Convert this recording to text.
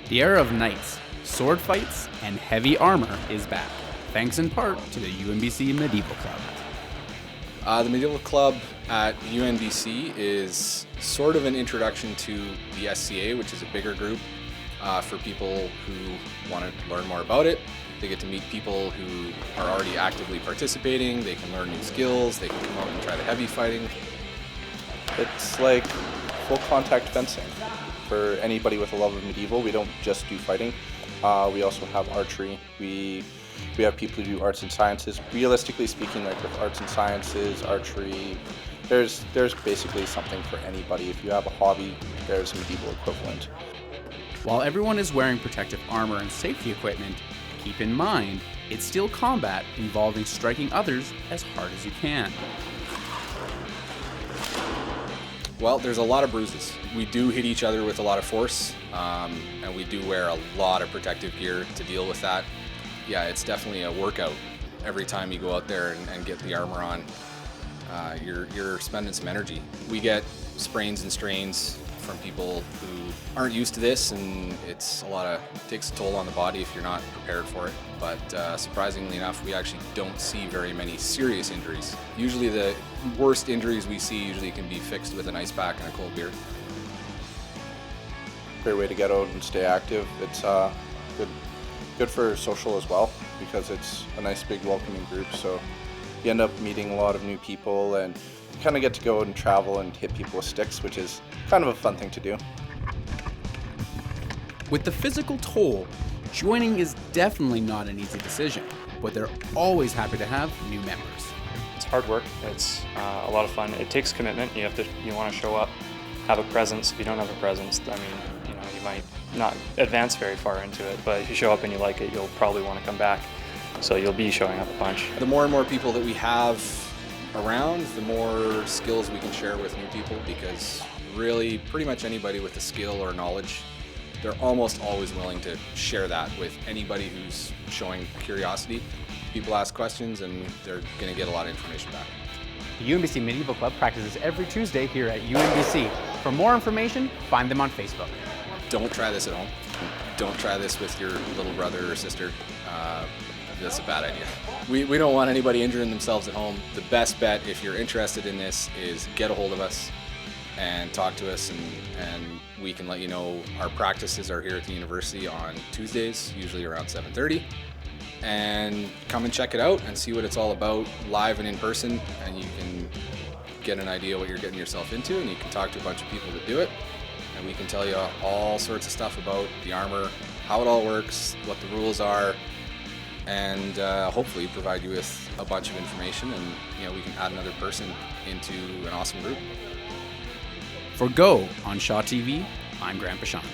The era of knights, sword fights, and heavy armor is back, thanks in part to the UNBC Medieval Club. The Medieval Club at UNBC is sort of an introduction to the SCA, which is a bigger group for people who want to learn more about it. They get to meet people who are already actively participating, they can learn new skills, they can come out and try the heavy fighting. It's like full contact fencing. For anybody with a love of medieval, we don't just do fighting. We also have archery. We have people who do arts and sciences. Realistically speaking, like with arts and sciences, archery, there's basically something for anybody. If you have a hobby, there's a medieval equivalent. While everyone is wearing protective armor and safety equipment, keep in mind, it's still combat involving striking others as hard as you can. Well, there's a lot of bruises. We do hit each other with a lot of force, and we do wear a lot of protective gear to deal with that. Yeah, it's definitely a workout. Every time you go out there and get the armor on, you're spending some energy. We get sprains and strains from people who aren't used to this, and it takes a toll on the body if you're not prepared for it. But surprisingly enough, we actually don't see very many serious injuries. Usually the worst injuries we see usually can be fixed with an ice pack and a cold beer. Great way to get out and stay active. It's good for social as well, because it's a nice big welcoming group, so you end up meeting a lot of new people and you kind of get to go out and travel and hit people with sticks, which is kind of a fun thing to do. With the physical toll, joining is definitely not an easy decision, but they're always happy to have new members. It's hard work. It's a lot of fun. It takes commitment. You want to show up, have a presence. If you don't have a presence, I mean, you might not advance very far into it, but if you show up and you like it, you'll probably want to come back. So you'll be showing up a bunch. The more and more people that we have around, the more skills we can share with new people, because really pretty much anybody with a skill or knowledge, they're almost always willing to share that with anybody who's showing curiosity. People ask questions and they're going to get a lot of information back. The UNBC Medieval Club practices every Tuesday here at UNBC. For more information, find them on Facebook. Don't try this at home. Don't try this with your little brother or sister. That's a bad idea. We don't want anybody injuring themselves at home. The best bet, if you're interested in this, is get a hold of us and talk to us, and we can let you know. Our practices are here at the university on Tuesdays, usually around 7:30. And come and check it out and see what it's all about live and in person, and you can get an idea what you're getting yourself into, and you can talk to a bunch of people that do it, and we can tell you all sorts of stuff about the armor, how it all works, what the rules are, and hopefully provide you with a bunch of information, and we can add another person into an awesome group. For Go on Shaw TV, I'm Grant Bichon.